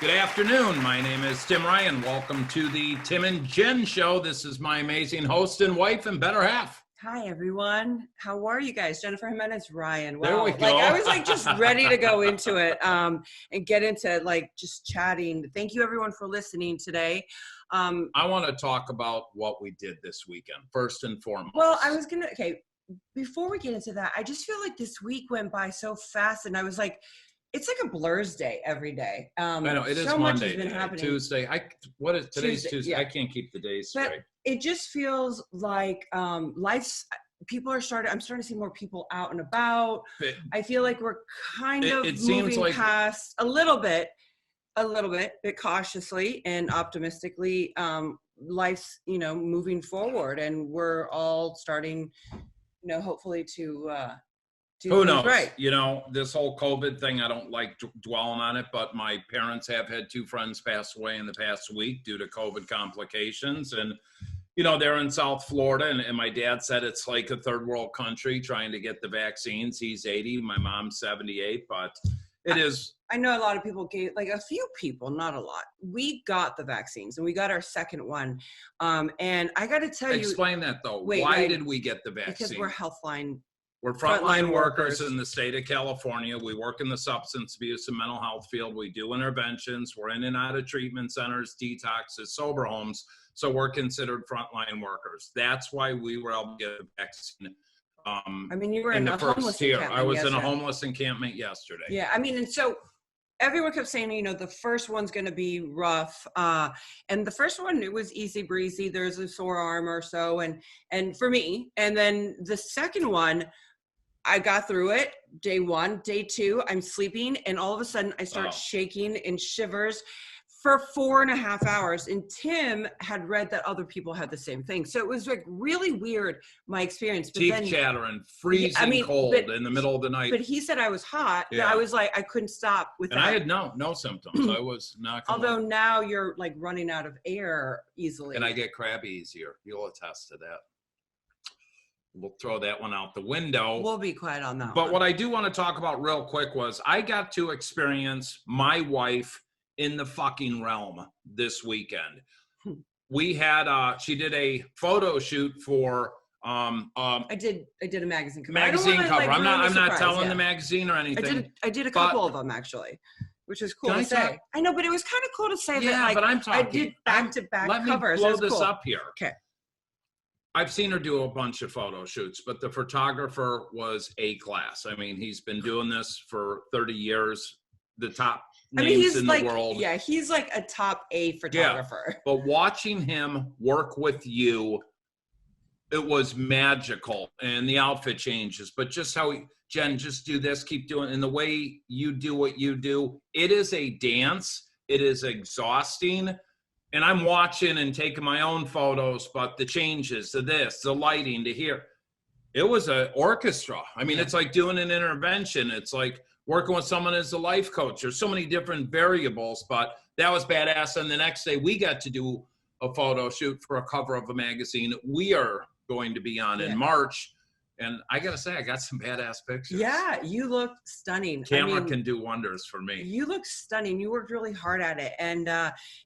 Good afternoon. My name is Tim Ryan. Welcome to the Tim and Jenn Show. This is my amazing host and wife and better half. Hi, everyone. How are you guys? Jennifer Jimenez, Ryan. Wow. There we go. I was just ready to go into it and get into just chatting. Thank you, everyone, for listening today. I want to talk about what we did this weekend, first and foremost. Well, before we get into that, I just feel like this week went by so fast, and I was like, it's like a blur's day every day. I know, it is so Monday, much has been happening. Tuesday. Today's Tuesday? Yeah. I can't keep the days straight. But it just feels like I'm starting to see more people out and about. I feel like we're kind of moving past a little bit cautiously and optimistically. Life's, moving forward, and we're all starting, hopefully to who knows? Right. This whole COVID thing, I don't like dwelling on it, but my parents have had two friends pass away in the past week due to COVID complications. And, they're in South Florida, and my dad said it's like a third world country trying to get the vaccines. He's 80, my mom's 78, but it is. I know a lot of people a few people, not a lot. We got the vaccines, and we got our second one. And I got to tell you. Explain that, though. Why did we get the vaccine? Because we're Healthline. We're frontline workers in the state of California. We work in the substance abuse and mental health field. We do interventions. We're in and out of treatment centers, detoxes, sober homes. So we're considered frontline workers. That's why we were able to get the vaccine. You were in the first tier. I was in a homeless encampment yesterday. Yeah, and so everyone kept saying, the first one's going to be rough. And the first one, it was easy breezy. There's a sore arm or so. And for me, and then the second one, I got through it. Day one, day two, I'm sleeping. And all of a sudden I start shaking and shivers for 4.5 hours. And Tim had read that other people had the same thing. So it was really weird, my experience. But Teeth chattering, freezing cold in the middle of the night. But he said I was hot. Yeah. I was I couldn't stop with that. And I had no symptoms. I was not. Although now you're running out of air easily. And I get crabby easier. You'll attest to that. We'll throw that one out the window. We'll be quiet on that. But what I do want to talk about real quick was I got to experience my wife in the fucking realm this weekend. We had she did a photo shoot for I did a magazine cover. I'm not telling the magazine or anything. I did a couple of them actually, which is cool to say. I know, but it was kind of cool to say that. But I'm talking. I did back-to-back covers. Let me blow this up here. Okay. I've seen her do a bunch of photo shoots, but the photographer was A-class. He's been doing this for 30 years. The top names in the world. Yeah, he's a top A photographer. Yeah, but watching him work with you, it was magical. And the outfit changes, but just how Jenn, just do this, keep doing, and the way you do what you do, it is a dance. It is exhausting. And I'm watching and taking my own photos, but the changes to this, the lighting to here, it was an orchestra. It's like doing an intervention. It's like working with someone as a life coach. There's so many different variables, but that was badass. And the next day we got to do a photo shoot for a cover of a magazine we are going to be on in March. And I got to say, I got some badass pictures. Yeah, you look stunning. Camera can do wonders for me. You look stunning. You worked really hard at it. And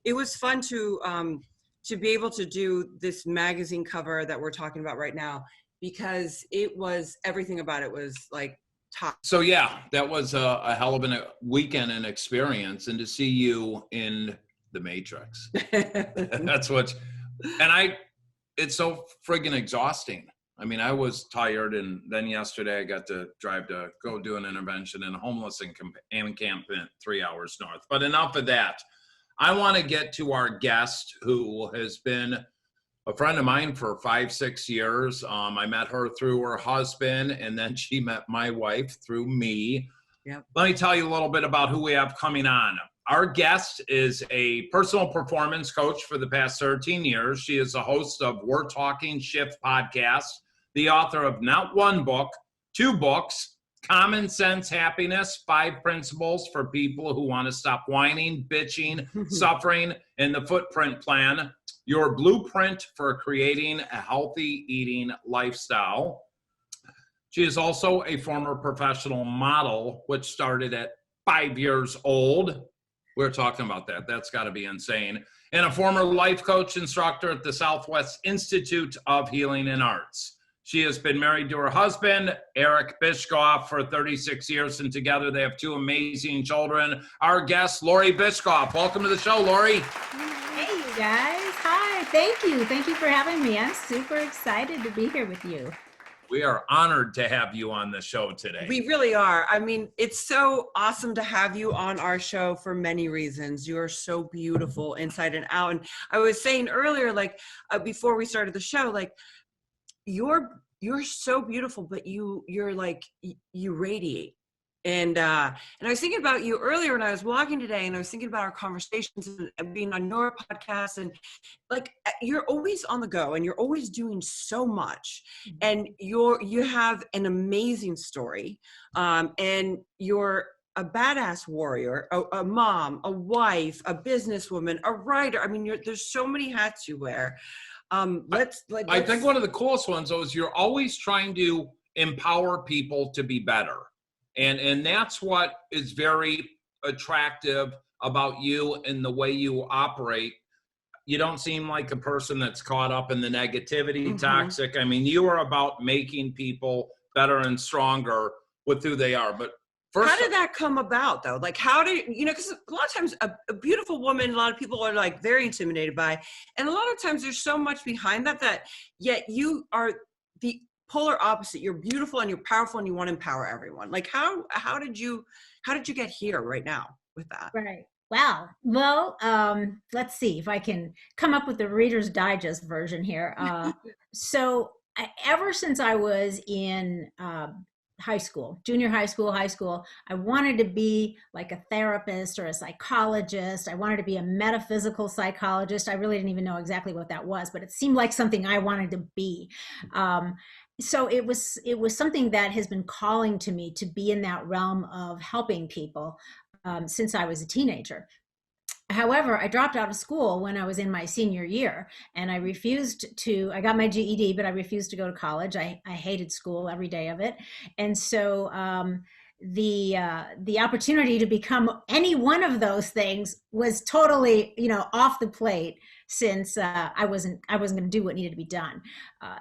it was fun to be able to do this magazine cover that we're talking about right now, because it was, everything about it was top. So yeah, that was a hell of a weekend and experience. And to see you in the Matrix, that's what, and it's so friggin' exhausting. I was tired, and then yesterday I got to drive to go do an intervention in a homeless encampment 3 hours north. But enough of that. I want to get to our guest, who has been a friend of mine for 5-6 years. I met her through her husband, and then she met my wife through me. Yep. Let me tell you a little bit about who we have coming on. Our guest is a personal performance coach for the past 13 years. She is a host of We're Talking Shift podcast, the author of not one book, 2 books, Common Sense Happiness, 5 Principles for People Who Want to Stop Whining, Bitching, Suffering, and the Footprint Plan, your blueprint for creating a healthy eating lifestyle. She is also a former professional model, which started at 5 years old. We're talking about that. That's got to be insane. And a former life coach instructor at the Southwest Institute of Healing and Arts. She has been married to her husband, Loree Bischoff, for 36 years, and together they have 2 amazing children. Our guest, Loree Bischoff. Welcome to the show, Loree. Hey, you guys. Hi. Thank you. Thank you for having me. I'm super excited to be here with you. We are honored to have you on the show today. We really are. I mean, it's so awesome to have you on our show for many reasons. You are so beautiful inside and out. And I was saying earlier, like before we started the show, like you're so beautiful, but you're like you radiate. And I was thinking about you earlier when I was walking today, and I was thinking about our conversations and being on your podcast, and like you're always on the go and you're always doing so much, and you have an amazing story, and you're a badass warrior, a mom, a wife, a businesswoman, a writer. I mean, there's so many hats you wear. I think one of the coolest ones though is you're always trying to empower people to be better. And that's what is very attractive about you and the way you operate. You don't seem like a person that's caught up in the negativity, toxic. I mean, you are about making people better and stronger with who they are. But first, how did that come about though? Like because a lot of times a beautiful woman, a lot of people are like very intimidated by, and a lot of times there's so much behind that yet you are the polar opposite. You're beautiful and you're powerful and you want to empower everyone. Like how did you get here right now with that? Right. Wow. Well, let's see if I can come up with the Reader's Digest version here. Ever since I was in high school, junior high school, I wanted to be like a therapist or a psychologist. I wanted to be a metaphysical psychologist. I really didn't even know exactly what that was, but it seemed like something I wanted to be. So it was something that has been calling to me to be in that realm of helping people since I was a teenager. However, I dropped out of school when I was in my senior year, and I got my GED, but I refused to go to college. I hated school, every day of it. And so the opportunity to become any one of those things was totally, off the plate, since I wasn't going to do what needed to be done.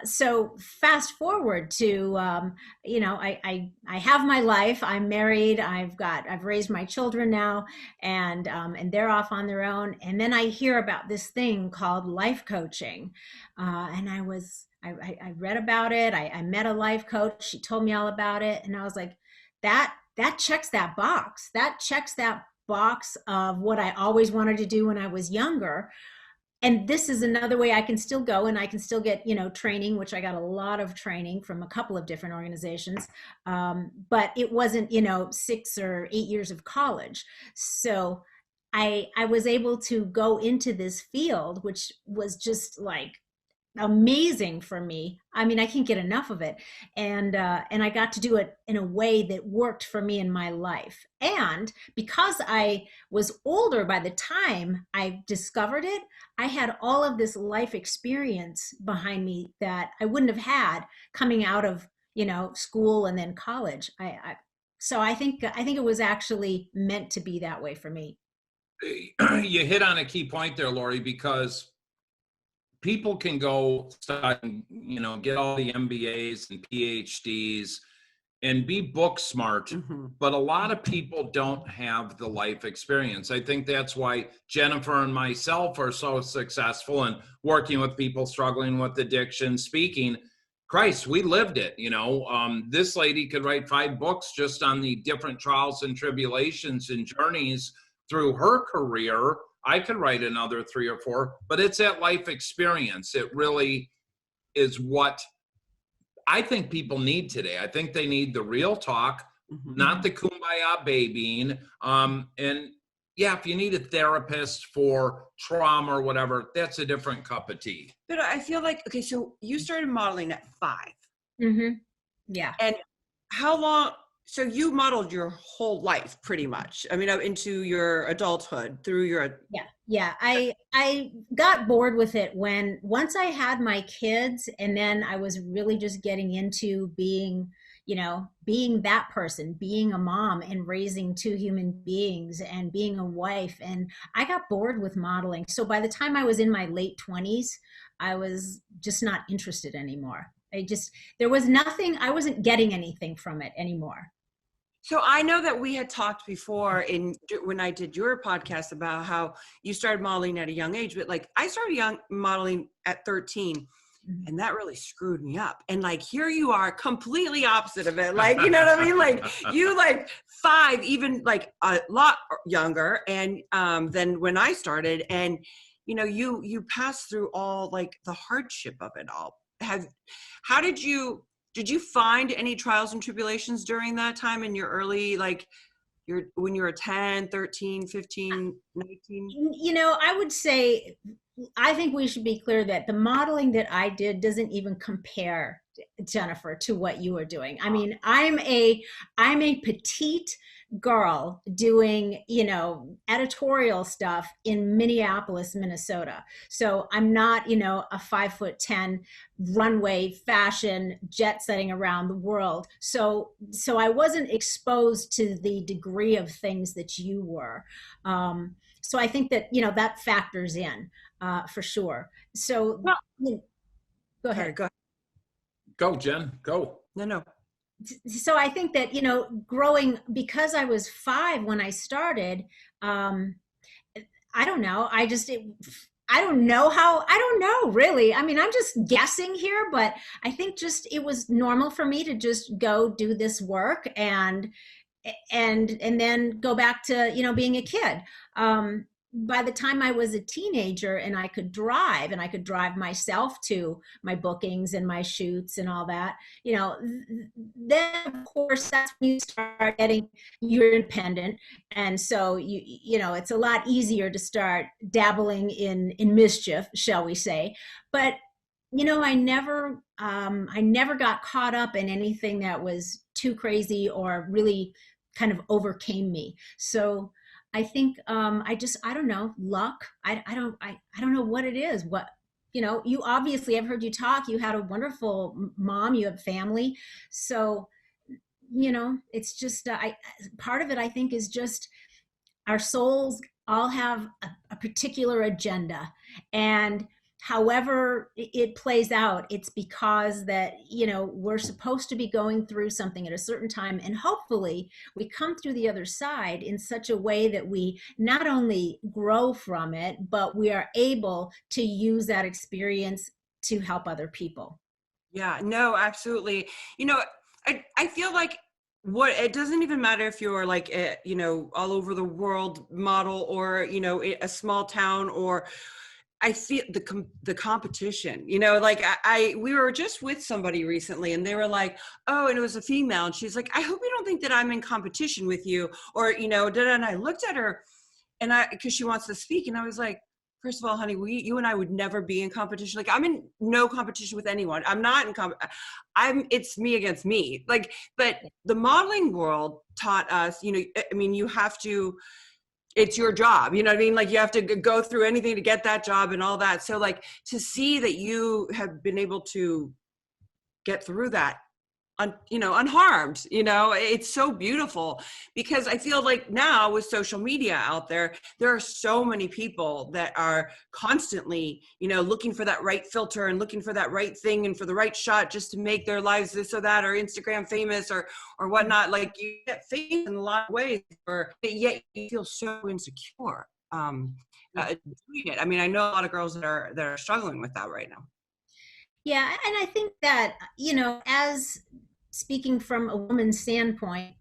So fast forward to, I have my life. I'm married. I've raised my children now, and they're off on their own. And then I hear about this thing called life coaching, and I read about it. I met a life coach. She told me all about it, and I was like, that checks that box. That checks that box of what I always wanted to do when I was younger. And this is another way I can still go, and I can still get, training, which I got a lot of training from a couple of different organizations. But it wasn't, 6 or 8 years of college. So I was able to go into this field, which was just like amazing for me. I mean, I can't get enough of it. And I got to do it in a way that worked for me in my life. And because I was older by the time I discovered it, I had all of this life experience behind me that I wouldn't have had coming out of, school and then college. So I think it was actually meant to be that way for me. You hit on a key point there, Loree, because people can go study, get all the MBAs and PhDs and be book smart, but a lot of people don't have the life experience. I think that's why Jennifer and myself are so successful in working with people struggling with addiction, speaking. Christ, we lived it, This lady could write 5 books just on the different trials and tribulations and journeys through her career. I could write another 3 or 4, but it's that life experience. It really is what I think people need today. I think they need the real talk, not the kumbaya babying. And yeah, if you need a therapist for trauma or whatever, that's a different cup of tea. But I feel like, okay, so you started modeling at 5. Yeah. And how long? So you modeled your whole life pretty much. I mean, into your adulthood through your. Yeah. I got bored with it once I had my kids, and then I was really just getting into being, being that person, being a mom and raising two human beings and being a wife. And I got bored with modeling. So by the time I was in my late 20s, I was just not interested anymore. There was nothing, I wasn't getting anything from it anymore. So I know that we had talked before when I did your podcast about how you started modeling at a young age, but like I started modeling at 13. And that really screwed me up. And like, here you are completely opposite of it. Like, you know what I mean? Like you like 5, even like a lot younger. And than when I started, and you passed through all like the hardship of it all. Did you find any trials and tribulations during that time in your early, like when you were 10, 13, 15, 19? I would say, I think we should be clear that the modeling that I did doesn't even compare, Jennifer, to what you are doing. I mean, I'm a petite girl doing, editorial stuff in Minneapolis, Minnesota. So I'm not, a 5'10" runway fashion jet setting around the world. So I wasn't exposed to the degree of things that you were. So I think that, that factors in for sure. So go ahead. Go, Jen, go. No. So I think that, growing, because I was 5 when I started, I don't know. I don't know really. I mean, I'm just guessing here, but I think just it was normal for me to just go do this work and then go back to, being a kid. By the time I was a teenager and I could drive myself to my bookings and my shoots and all that, then of course that's when you start you're independent. And so it's a lot easier to start dabbling in mischief, shall we say. But I never got caught up in anything that was too crazy or really kind of overcame me. So I think I don't know, luck. I don't know what it is. What you obviously, I've heard you talk. You had a wonderful mom. You have family, so it's just part of it. I think is just our souls all have a particular agenda, and however it plays out, it's because that we're supposed to be going through something at a certain time, and hopefully we come through the other side in such a way that we not only grow from it, but we are able to use that experience to help other people. Yeah, no, absolutely. I feel like it doesn't even matter if you're like all over the world model or a small town, or I feel the competition, like we were just with somebody recently and they were like, oh, and it was a female. And she's like, I hope you don't think that I'm in competition with you, or, and I looked at her and cause she wants to speak. And I was like, first of all, honey, you and I would never be in competition. Like I'm in no competition with anyone. I'm not in it's me against me. Like, but the modeling world taught us, you have to, it's your job, you know what I mean? Like you have to go through anything to get that job and all that. So like to see that you have been able to get through that, unharmed, it's so beautiful, because I feel like now with social media out there are so many people that are constantly, looking for that right filter and looking for that right thing and for the right shot just to make their lives this or that, or Instagram famous or whatnot. Like you get famous in a lot of ways, but yet you feel so insecure doing it. I mean, I know a lot of girls that are struggling with that right now. Yeah, and I think that, as speaking from a woman's standpoint,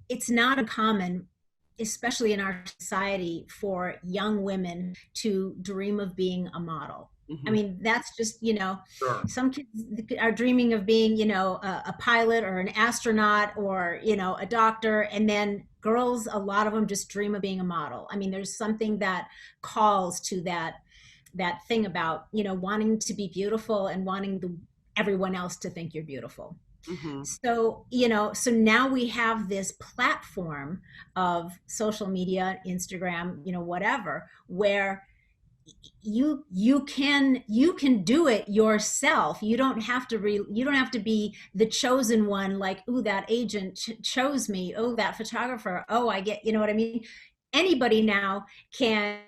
it's not uncommon, especially in our society, for young women to dream of being a model. Mm-hmm. I mean, that's just, sure. Some kids are dreaming of being, a pilot or an astronaut or, a doctor. And then girls, a lot of them just dream of being a model. I mean, there's something that calls to that thing about, wanting to be beautiful and wanting everyone else to think you're beautiful. Mm-hmm. So, so now we have this platform of social media, Instagram, whatever, where, you can do it yourself. You don't have to be the chosen one, like, oh, that agent chose me, oh, that photographer, oh, I get, you know what I mean? Anybody now can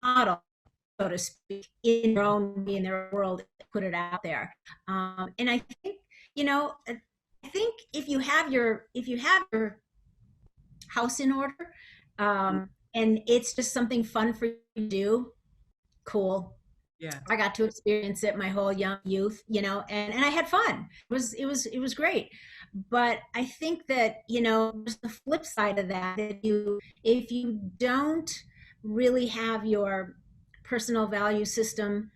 model, so to speak, in their own, in their world, put it out there. And I think, I think if you have your house in order, and it's just something fun for you to do, cool. Yeah. I got to experience it my whole young youth, and I had fun. It was great. But I think that, there's the flip side of that, if you don't really have your personal value system,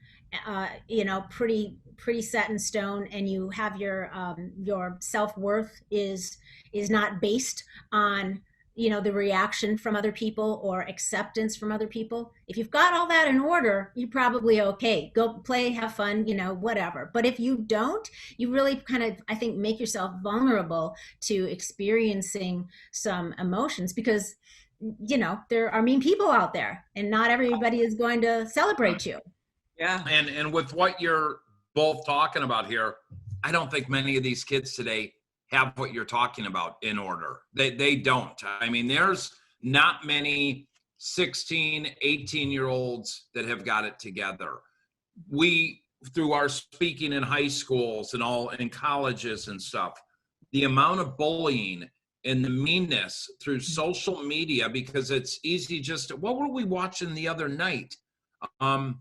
pretty set in stone, and you have your self-worth is not based on the reaction from other people or acceptance from other people. If you've got all that in order, you're probably okay. Go play, have fun, whatever. But if you don't, you really kind of, I think, make yourself vulnerable to experiencing some emotions, because there are mean people out there, and not everybody is going to celebrate you. Yeah. And with what you're both talking about here, I don't think many of these kids today have what you're talking about in order. They don't. I mean, there's not many 16, 18-year-olds that have got it together. We, through our speaking in high schools and all in colleges and stuff, the amount of bullying and the meanness through social media, because it's easy what were we watching the other night? The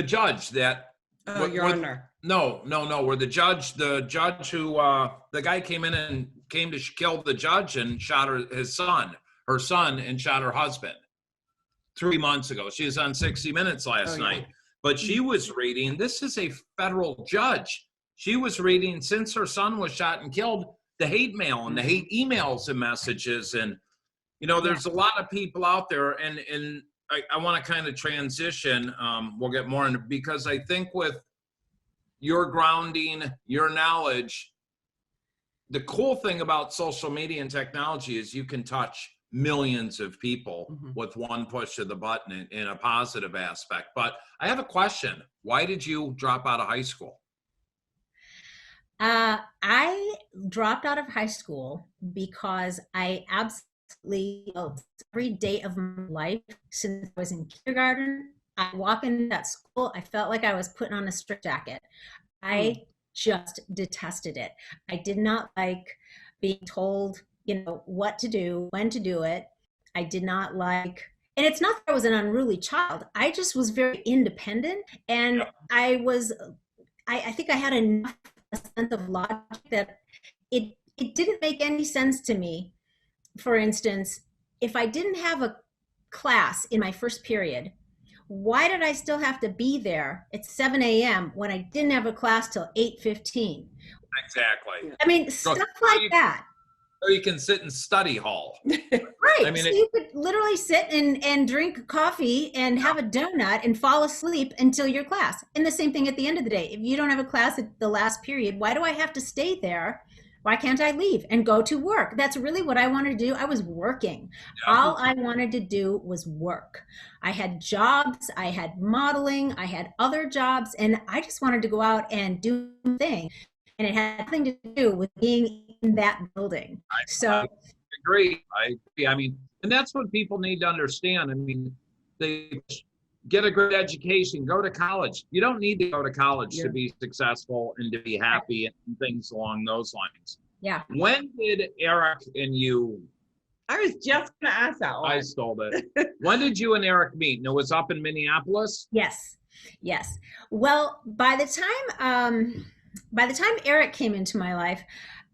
judge that, Oh, Your Honor. No, where the judge who, the guy came in and came to kill the judge and shot her son, and shot her husband 3 months ago. She was on 60 Minutes last night. But she was reading, this is a federal judge. She was reading, since her son was shot and killed, the hate mail and the hate emails and messages. And, there's a lot of people out there, and I want to kind of transition. We'll get more into, because I think with your grounding, your knowledge, the cool thing about social media and technology is you can touch millions of people with one push of the button in a positive aspect. But I have a question. Why did you drop out of high school? I dropped out of high school because I absolutely loved every day of my life since I was in kindergarten. I walk into that school, I felt like I was putting on a straitjacket. I just detested it. I did not like being told, what to do, when to do it. I did not like, and it's not that I was an unruly child. I just was very independent, and I think I had enough sense of logic that it didn't make any sense to me. For instance, if I didn't have a class in my first period, why did I still have to be there at 7 a.m. when I didn't have a class till 8:15? Exactly. I mean, stuff like that. Or you can sit in study hall. Right. I mean, so you could literally sit and drink coffee and have a donut and fall asleep until your class. And the same thing at the end of the day. If you don't have a class at the last period, why do I have to stay there? Why can't I leave and go to work? That's really what I wanted to do. I was working. Yeah. All I wanted to do was work. I had jobs, I had modeling, I had other jobs, and I just wanted to go out and do things. And it had nothing to do with being in that building. I agree. I mean, and that's what people need to understand. I mean, they get a great education, go to college. You don't need to go to college to be successful and to be happy and things along those lines. Yeah. When did Eric and you? I was just going to ask that one. I stole it. When did you and Eric meet? And it was up in Minneapolis? Yes. Well, by the time Eric came into my life,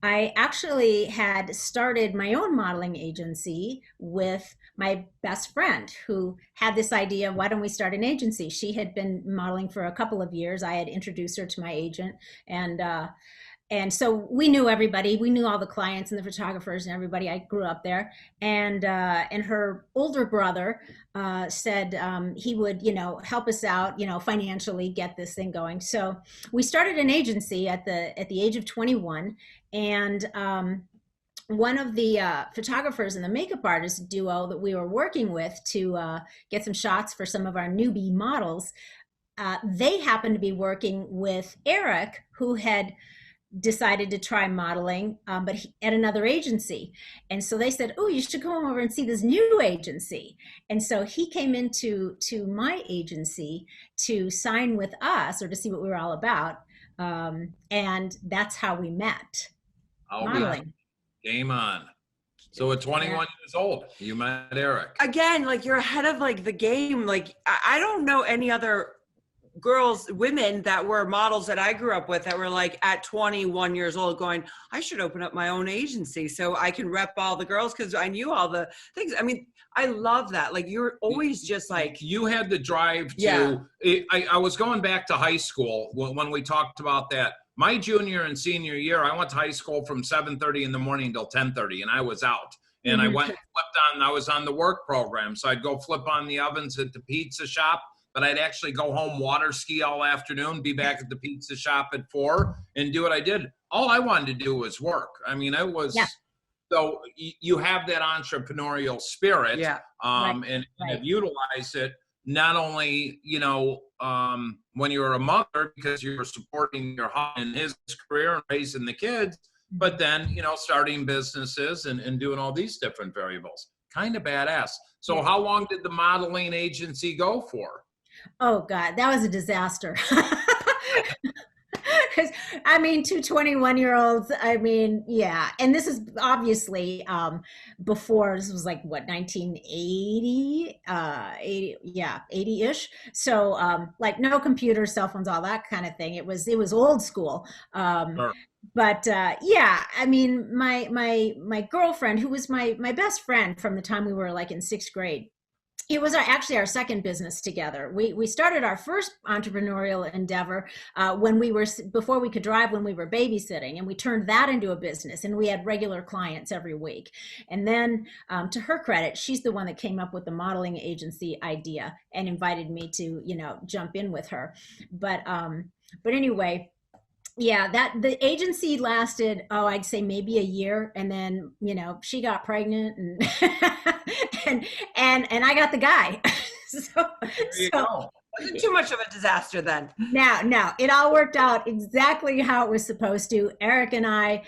I actually had started my own modeling agency with my best friend, who had this idea, why don't we start an agency? She had been modeling for a couple of years. I had introduced her to my agent, and so we knew everybody. We knew all the clients and the photographers and everybody. I grew up there, and her older brother said he would, help us out, financially get this thing going. So we started an agency at the age of 21, and one of the photographers and the makeup artist duo that we were working with to get some shots for some of our newbie models, they happened to be working with Eric, who had decided to try modeling, but at another agency. And so they said, oh, you should come over and see this new agency. And so he came into my agency to sign with us, or to see what we were all about. And that's how we met. Modeling. Game on. So at 21 years old, you met Eric. Again, like, you're ahead of like the game. Like, I don't know any other girls, women that were models that I grew up with that were like at 21 years old going, I should open up my own agency so I can rep all the girls, because I knew all the things. I mean, I love that. Like, you're always just like, you had the drive to, I was going back to high school when we talked about that. My junior and senior year, I went to high school from 7:30 in the morning till 10:30, and I was out. And I went and flipped on, I was on the work program. So I'd go flip on the ovens at the pizza shop, but I'd actually go home, water ski all afternoon, be back at the pizza shop at 4 and do what I did. All I wanted to do was work. I mean, I was, so you have that entrepreneurial spirit, and have utilized it, not only, you know, when you were a mother, because you were supporting your husband in his career and raising the kids, but then, you know, starting businesses and doing all these different variables. Kind of badass. So how long did the modeling agency go for? Oh God, that was a disaster. Because I mean, two 21-year-olds, I mean, yeah. And this is obviously before, this was like what, 1980, 80-ish. So like no computers, cell phones, all that kind of thing. It was old school. Sure. But yeah, I mean, my girlfriend, who was my best friend from the time we were like in 6th grade, it was actually our second business together. We started our first entrepreneurial endeavor before we could drive, when we were babysitting, and we turned that into a business, and we had regular clients every week. And then to her credit, she's the one that came up with the modeling agency idea and invited me to, you know, jump in with her. But anyway, yeah, that the agency lasted, I'd say maybe a year, and then, you know, she got pregnant, and and I got the guy. So wasn't too much of a disaster then. No, it all worked out exactly how it was supposed to. Eric and I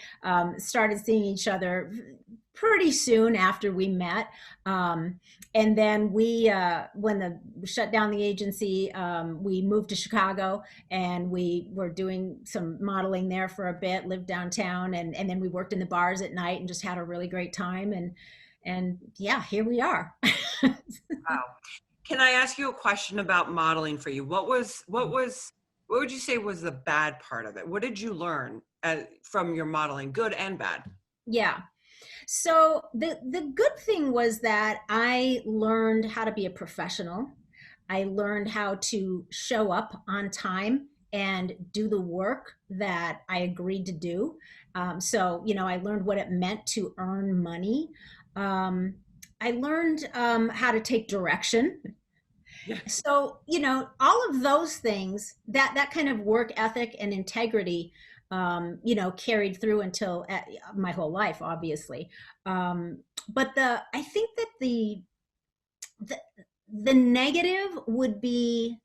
started seeing each other pretty soon after we met. And then we, when we shut down the agency, we moved to Chicago, and we were doing some modeling there for a bit, lived downtown, and then we worked in the bars at night and just had a really great time. And yeah, here we are. Wow. Can I ask you a question about modeling for you? What would you say was the bad part of it? What did you learn from your modeling, good and bad? Yeah. So the good thing was that I learned how to be a professional. I learned how to show up on time and do the work that I agreed to do. So, you know, I learned what it meant to earn money. I learned how to take direction. So, you know, all of those things, that kind of work ethic and integrity, you know, carried through until my whole life, obviously. But I think that the negative would be,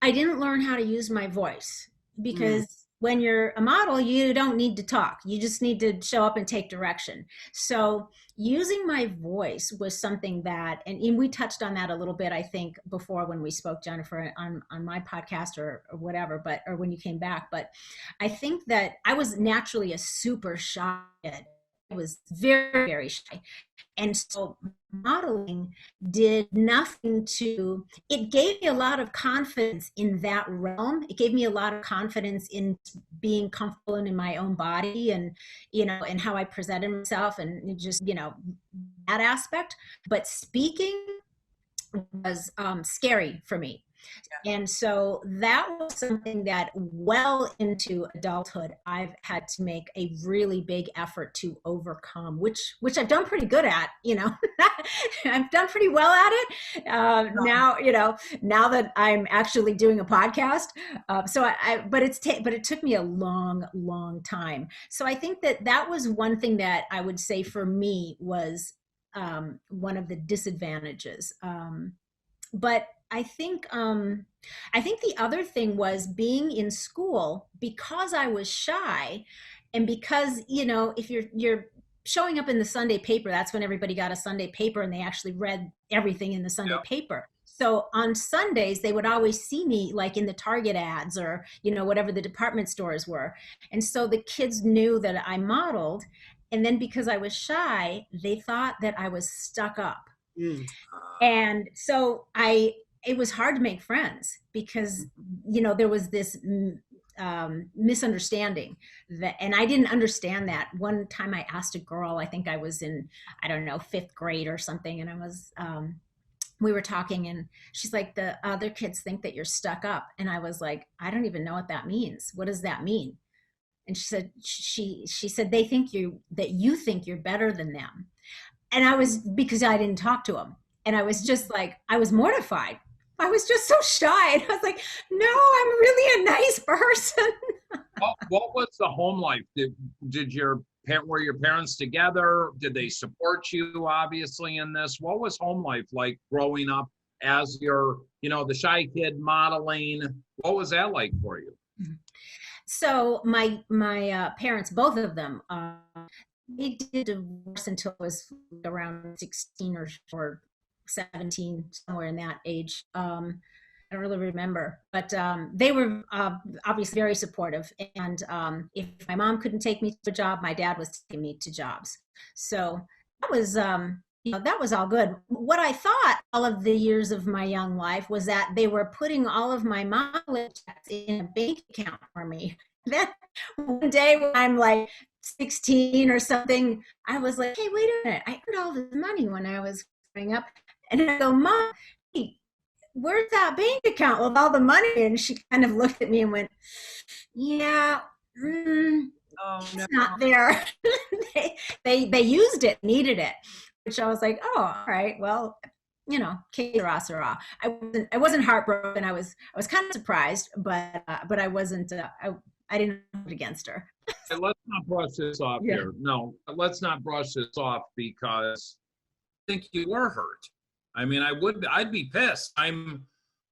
I didn't learn how to use my voice, because when you're a model, you don't need to talk. You just need to show up and take direction. So using my voice was something that, and we touched on that a little bit, I think, before when we spoke, Jennifer, on my podcast or whatever, or when you came back. But I think that I was naturally a super shy kid. I was very, very shy. And so modeling did nothing to, it gave me a lot of confidence in that realm. It gave me a lot of confidence in being comfortable in my own body, and, you know, and how I presented myself, and just, you know, that aspect. But speaking was scary for me. And so that was something that well into adulthood, I've had to make a really big effort to overcome, which I've done pretty good at, I've done pretty well at it. Now, now that I'm actually doing a podcast. But it took me a long, long time. So I think that was one thing that I would say for me was one of the disadvantages. But I think the other thing was being in school, because I was shy, and because if you're showing up in the Sunday paper, that's when everybody got a Sunday paper and they actually read everything in the Sunday paper. So on Sundays, they would always see me like in the Target ads or, whatever the department stores were. And so the kids knew that I modeled. And then because I was shy, they thought that I was stuck up. And so it was hard to make friends because, there was this misunderstanding and I didn't understand that. One time I asked a girl, I think I was in, I don't know, 5th grade or something. And we were talking and she's like, the other kids think that you're stuck up. And I was like, I don't even know what that means. What does that mean? And she said, they think that you think you're better than them. And because I didn't talk to them. And I was just like, I was mortified. I was just so shy. And I was like, no, I'm really a nice person. What was the home life? Were your parents together? Did they support you obviously in this? What was home life like growing up as the shy kid modeling? What was that like for you? So my parents, both of them, they did divorce until I was around 16 or 17, somewhere in that age. I don't really remember, but they were obviously very supportive. And if my mom couldn't take me to a job, my dad was taking me to jobs. So that was, that was all good. What I thought all of the years of my young life was that they were putting all of my mileage in a bank account for me. Then one day when I'm like 16 or something, I was like, hey, wait a minute. I earned all this money when I was growing up. And I go, Mom, hey, where's that bank account with all the money? And she kind of looked at me and went, yeah, it's not there. they used it, needed it, which I was like, oh, all right, well, que sera, sera. I wasn't heartbroken. I was kind of surprised, but I wasn't. I didn't hold it against her. Let's not brush this off here. No, let's not brush this off because I think you were hurt. I mean, I'd be pissed. I'm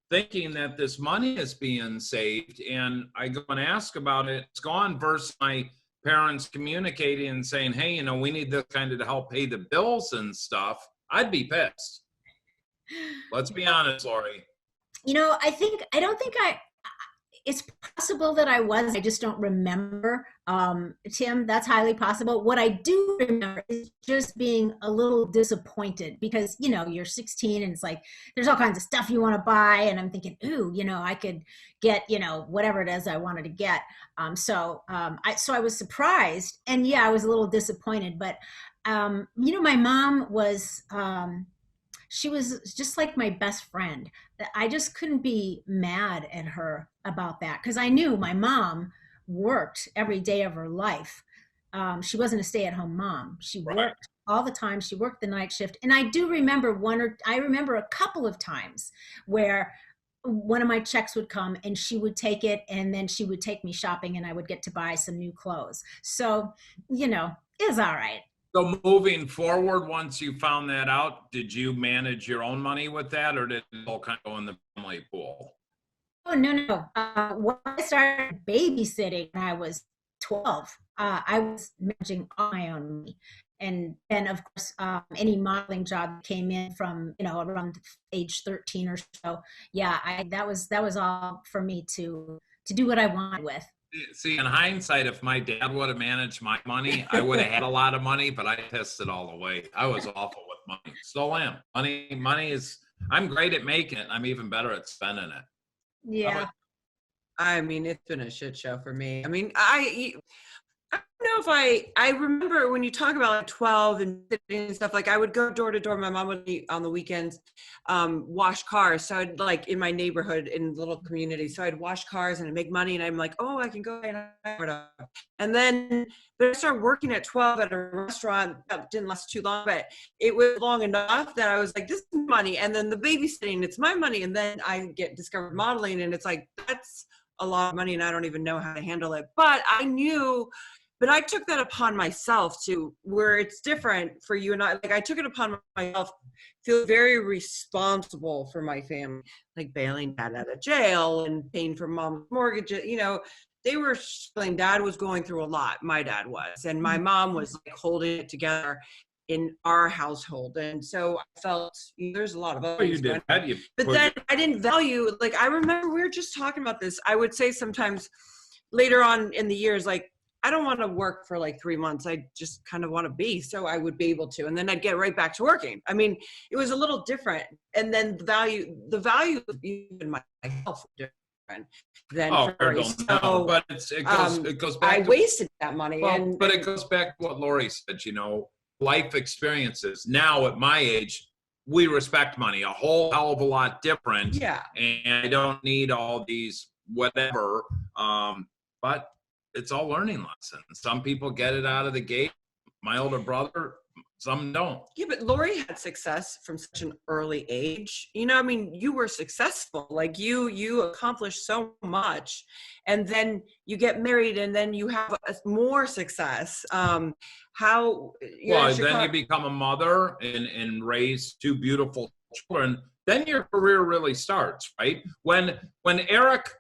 thinking that this money is being saved and I go and ask about it. It's gone versus my parents communicating and saying, hey, we need this kind of to help pay the bills and stuff. I'd be pissed. Let's be honest, Loree. It's possible that I was. I just don't remember. Tim, that's highly possible. What I do remember is just being a little disappointed because, you're 16 and it's like, there's all kinds of stuff you want to buy. And I'm thinking, ooh, I could get, whatever it is I wanted to get. So I was surprised and I was a little disappointed, but, my mom was, she was just like my best friend. I just couldn't be mad at her about that because I knew my mom worked every day of her life. She wasn't a stay-at-home mom. She worked all the time. She worked the night shift. And I do remember I remember a couple of times where one of my checks would come and she would take it and then she would take me shopping and I would get to buy some new clothes. So, it was all right. So moving forward, once you found that out, did you manage your own money with that or did it all kind of go in the family pool? Oh, no. When I started babysitting when I was 12, I was managing all my own money. And then, of course, any modeling job came in from, around age 13 or so. Yeah, that was all for me to do what I wanted with. See, in hindsight, if my dad would have managed my money, I would have had a lot of money, but I pissed it all away. I was awful with money. Still am. Money is, I'm great at making it. I'm even better at spending it. Yeah. I mean, it's been a shit show for me. I mean, I know if I remember when you talk about like 12 and sitting and stuff, like I would go door to door. My mom would on the weekends wash cars. So I'd like in my neighborhood in little community. So I'd wash cars and I'd make money and I'm like, oh, I can go and then but I started working at 12 at a restaurant that didn't last too long, but it was long enough that I was like, this is money. And then the babysitting, it's my money. And then I get discovered modeling and it's like, that's a lot of money and I don't even know how to handle it. But I took that upon myself too, where it's different for you and I. Like I took it upon myself, feel very responsible for my family, like bailing dad out of jail and paying for mom's mortgage. You know, they were struggling. Dad was going through a lot. My dad was, and my mom was like holding it together in our household. And so I felt there's a lot of other things going on. But then I didn't value, like I remember we were just talking about this. I would say sometimes later on in the years, like, I don't want to work for like 3 months. I just kind of want to be, so I would be able to, and then I'd get right back to working. I mean, it was a little different. And then the value of even my health was different than no, but it goes back. I wasted that money. Well, but it goes back to what Loree said, you know, life experiences. Now at my age, we respect money a whole hell of a lot different. Yeah. And I don't need all these whatever. But it's all learning lessons. Some people get it out of the gate. My older brother, some don't. Yeah, but Loree had success from such an early age. You know, I mean, you were successful. Like you accomplished so much, and then you get married, and then you have more success. You become a mother and raise 2 beautiful children. Then your career really starts, right? When Eric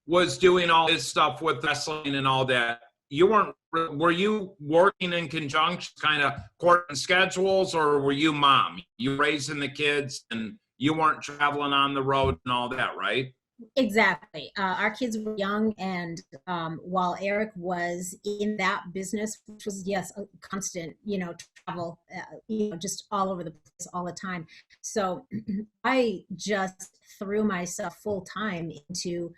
was doing all his stuff with wrestling and all that, were you working in conjunction, kind of coordinating schedules, or were you mom? You raising the kids and you weren't traveling on the road and all that, right? Exactly. Our kids were young, and while Eric was in that business, which was, yes, a constant, travel, just all over the place all the time. So I just threw myself full time into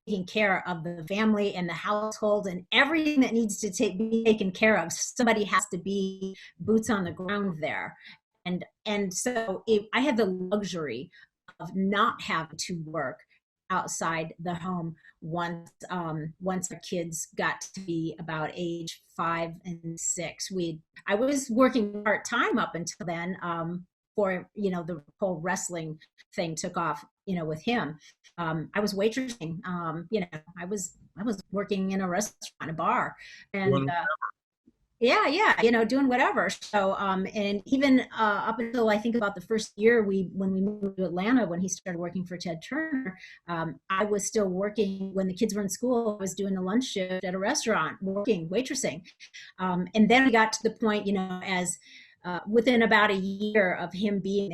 taking care of the family and the household and everything that needs to be taken care of. Somebody has to be boots on the ground there. And so I had the luxury of not having to work outside the home once our kids got to be about age 5 and 6. I was working part-time up until then, for the whole wrestling thing took off, with him. I was waitressing, I was working in a restaurant, a bar, and doing whatever. So and even up until I think about the first year when we moved to Atlanta, when he started working for Ted Turner, I was still working when the kids were in school. I was doing a lunch shift at a restaurant, waitressing, and then we got to the point, as within about a year of him being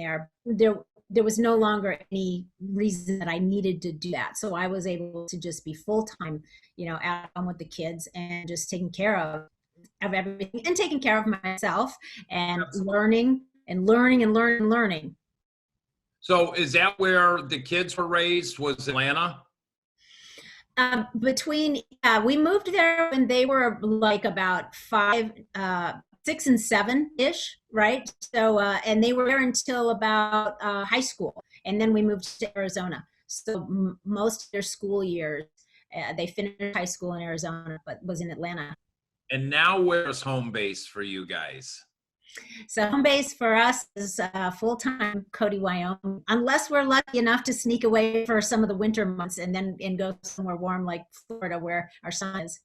there was no longer any reason that I needed to do that. So I was able to just be full-time, at home with the kids and just taking care of everything and taking care of myself and learning. So is that where the kids were raised, was Atlanta? We moved there when they were like about 5, 6 and 7-ish, right? So, and they were there until about high school. And then we moved to Arizona. So most of their school years, they finished high school in Arizona, but was in Atlanta. And now where's home base for you guys? So home base for us is full-time Cody, Wyoming, unless we're lucky enough to sneak away for some of the winter months and go somewhere warm like Florida where our son is.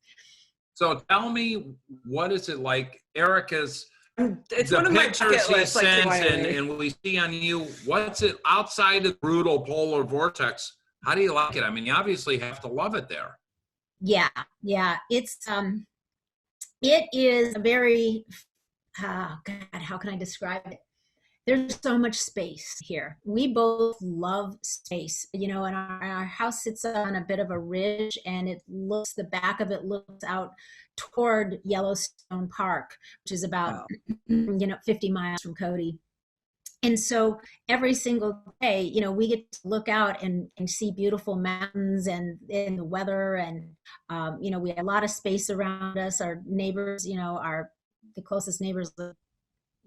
So tell me, what is it like? Eric is, it's the one of my pictures he lists, sends like and we see on you, what's it outside of the brutal polar vortex? How do you like it? I mean, you obviously have to love it there. Yeah. It's, it is a very, God, how can I describe it? There's so much space here. We both love space, and our house sits on a bit of a ridge, and the back of it looks out toward Yellowstone Park, which is about, 50 miles from Cody. And so every single day, we get to look out and see beautiful mountains and in the weather. And, we have a lot of space around us. Our neighbors, the closest neighbors,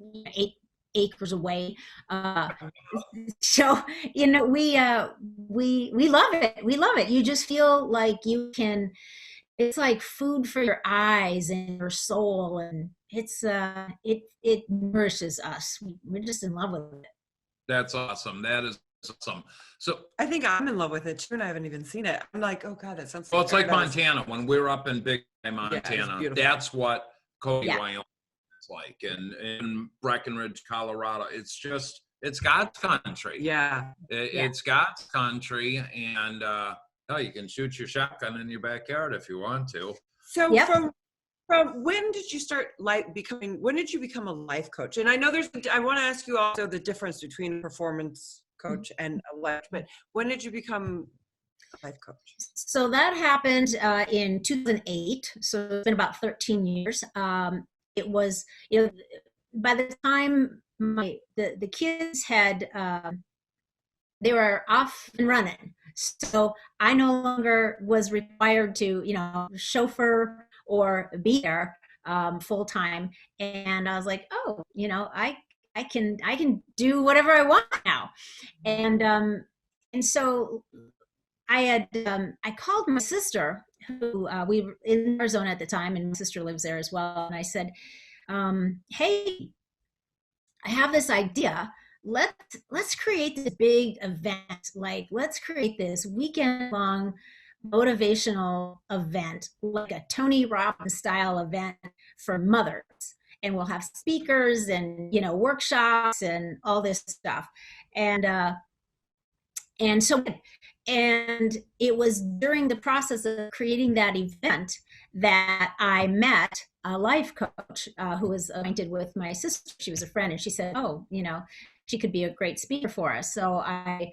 8 acres away. So, we love it. We love it. You just feel like it's like food for your eyes and your soul. And it nourishes us. We're just in love with it. That's awesome. That is awesome. So, I think I'm in love with it too, and I haven't even seen it. I'm like, oh God, that sounds well, it's like paradise. Montana. When we're up in Big Time, Yeah, it's Montana, beautiful. that's what Cody, Yeah. Wyoming is like. And in Breckenridge, Colorado, it's God's country. Yeah. It's God's country. And you can shoot your shotgun in your backyard if you want to. So Yep. from when did you start when did you become a life coach? And I know I want to ask you also the difference between a performance coach and a life, but when did you become a life coach? So that happened in 2008. So it's been about 13 years. It was, by the time the kids had, they were off and running. So I no longer was required to, chauffeur or be there full time. And I was like, oh, I can do whatever I want now. And so I called my sister, who we were in Arizona at the time, and my sister lives there as well. And I said, hey, I have this idea. Let's create this big event. Like, let's create this weekend long motivational event, like a Tony Robbins style event for mothers. And we'll have speakers and, workshops and all this stuff. And it was during the process of creating that event that I met a life coach who was acquainted with my sister. She was a friend, and she said, oh, she could be a great speaker for us. So I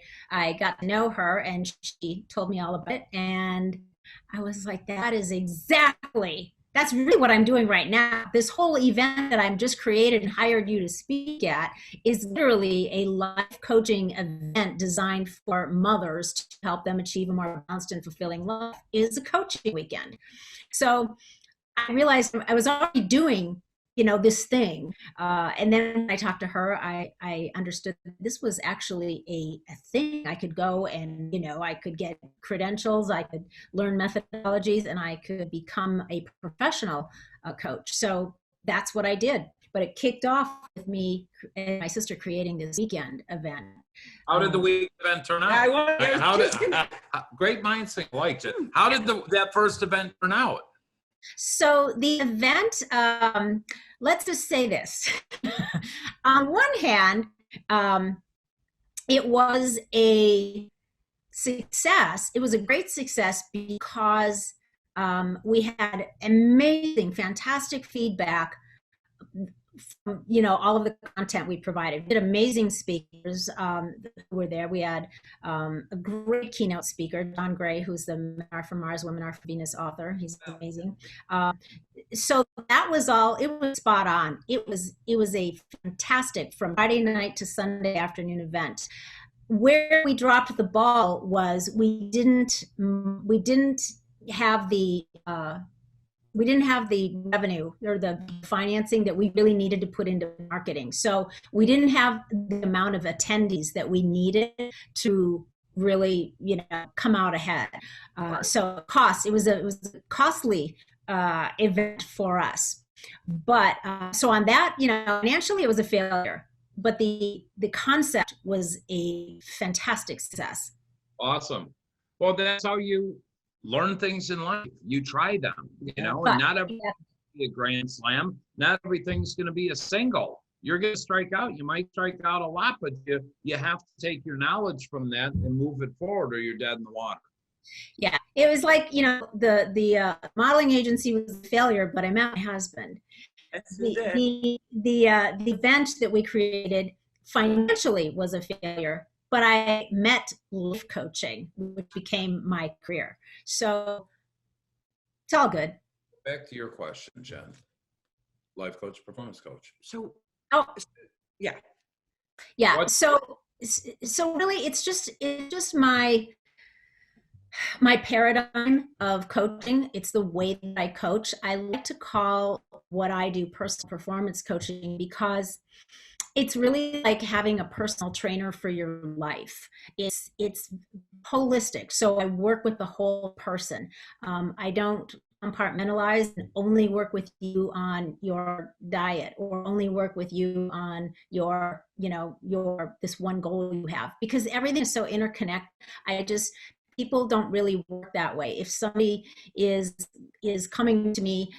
got to know her, and she told me all about it. And I was like, that's really what I'm doing right now. This whole event that I'm just created and hired you to speak at is literally a life coaching event designed for mothers to help them achieve a more balanced and fulfilling life. It's a coaching weekend. So I realized I was already doing this thing. And then when I talked to her, I understood this was actually a thing. I could go and, I could get credentials, I could learn methodologies, and I could become a professional coach. So that's what I did. But it kicked off with me and my sister creating this weekend event. How did the week event turn out? Great minds think alike. How did that first event turn out? So the event, let's just say this. On one hand, it was a success. It was a great success because we had amazing, fantastic feedback from, all of the content we provided. We had amazing speakers who were there. We had a great keynote speaker, Don Gray, who's the Men Are from Mars, Women Are from Venus author. He's amazing. So that was all. It was spot on. It was a fantastic, from Friday night to Sunday afternoon event. Where we dropped the ball was we didn't have the revenue or the financing that we really needed to put into marketing. So we didn't have the amount of attendees that we needed to really, come out ahead. So it was a costly event for us. But so on that, financially it was a failure, but the concept was a fantastic success. Awesome. Well, that's how you learn things in life. You try them, and not everything's going to be a grand slam. Not everything's going to be a single. You're going to strike out. You might strike out a lot, but you have to take your knowledge from that and move it forward, or you're dead in the water. Yeah, it was like, the modeling agency was a failure, but I met my husband. The event that we created financially was a failure, but I met life coaching, which became my career. So it's all good. Back to your question, Jenn. Life coach, performance coach. So, Oh, yeah. Yeah. What? So really it's just my paradigm of coaching. It's the way that I coach. I like to call what I do personal performance coaching because it's really like having a personal trainer for your life. It's holistic. So I work with the whole person. I don't compartmentalize and only work with you on your diet or only work with you on your this one goal you have, because everything is so interconnected. I just People don't really work that way. If somebody is coming to me,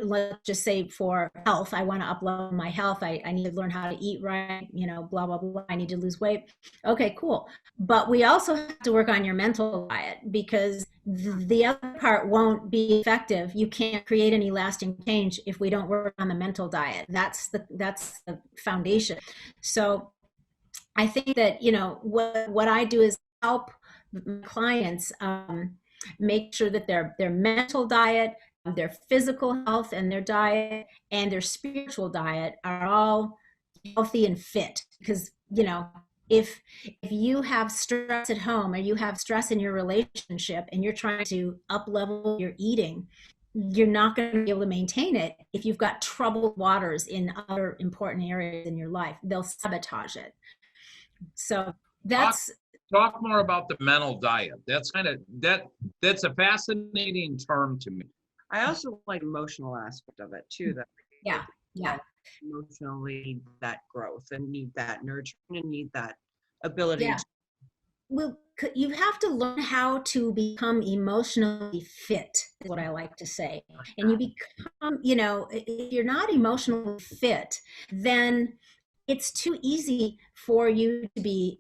let's just say for health, I want to upload my health. I need to learn how to eat right, blah, blah, blah. I need to lose weight. Okay, cool. But we also have to work on your mental diet, because the other part won't be effective. You can't create any lasting change if we don't work on the mental diet. That's the foundation. So I think that, what I do is help my clients make sure that their mental diet, their physical health and their diet, and their spiritual diet are all healthy and fit. Because, if you have stress at home, or you have stress in your relationship, and you're trying to up level your eating, you're not going to be able to maintain it. If you've got troubled waters in other important areas in your life, they'll sabotage it. So that's Talk more about the mental diet. That's that's a fascinating term to me. I also like emotional aspect of it too. That yeah. emotionally need that growth and need that nurturing and need that ability. Yeah. Well, you have to learn how to become emotionally fit, is what I like to say. And you become, if you're not emotionally fit, then it's too easy for you to be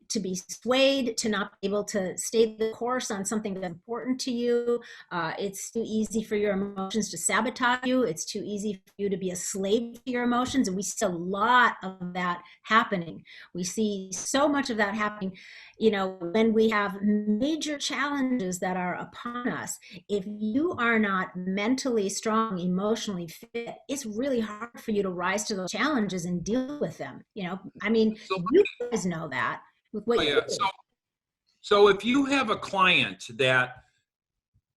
swayed, to not be able to stay the course on something that's important to you. It's too easy for your emotions to sabotage you. It's too easy for you to be a slave to your emotions. And we see a lot of that happening. We see so much of that happening, when we have major challenges that are upon us. If you are not mentally strong, emotionally fit, it's really hard for you to rise to those challenges and deal with them. So, You guys know that with what you do. So if you have a client that,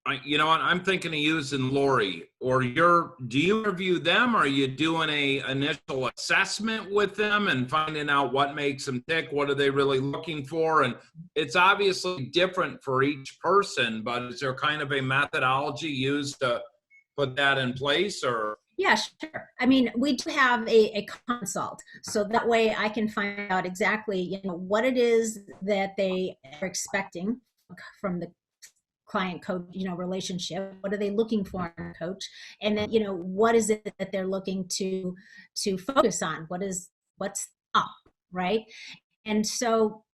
I'm thinking of using Loree, or do you interview them? Or are you doing a initial assessment with them and finding out what makes them tick? What are they really looking for? And it's obviously different for each person, but is there kind of a methodology used to put that in place? Or? Yeah, sure. We do have a consult, so that way I can find out exactly, what it is that they are expecting from the client coach, relationship. What are they looking for in a coach? And then, what is it that they're looking to focus on? What's up, right? And so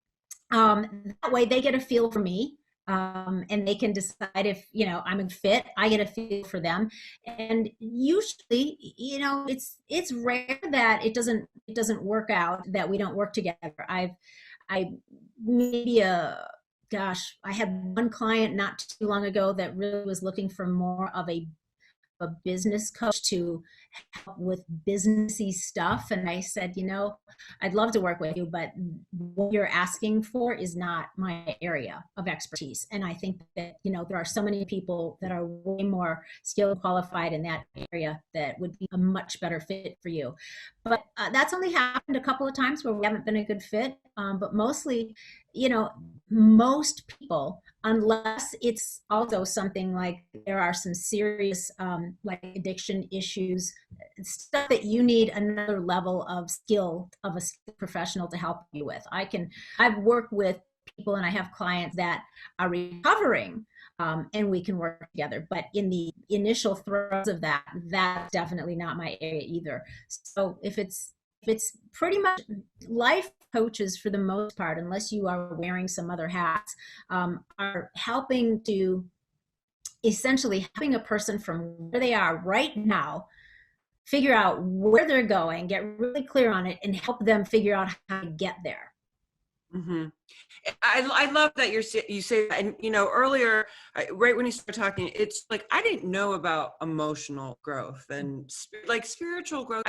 that way they get a feel for me. And they can decide if, I'm a fit. I get a feel for them. And usually, it's rare that it doesn't work out, that we don't work together. I maybe I had one client not too long ago that really was looking for more of a business coach to help with businessy stuff. And I said, I'd love to work with you, but what you're asking for is not my area of expertise. And I think that, there are so many people that are way more skilled, qualified in that area that would be a much better fit for you. But that's only happened a couple of times where we haven't been a good fit. But mostly, most people, unless it's also something like there are some serious like addiction issues, stuff that you need another level of skill of a skilled professional to help you with. I've worked with people and I have clients that are recovering, and we can work together. But in the initial throes of that's definitely not my area either. So if it's pretty much life coaches, for the most part, unless you are wearing some other hats, are helping to essentially helping a person from where they are right now figure out where they're going, get really clear on it, and help them figure out how to get there. Mm-hmm. I love that you say that. And earlier, right when you started talking, it's like I didn't know about emotional growth and like spiritual growth.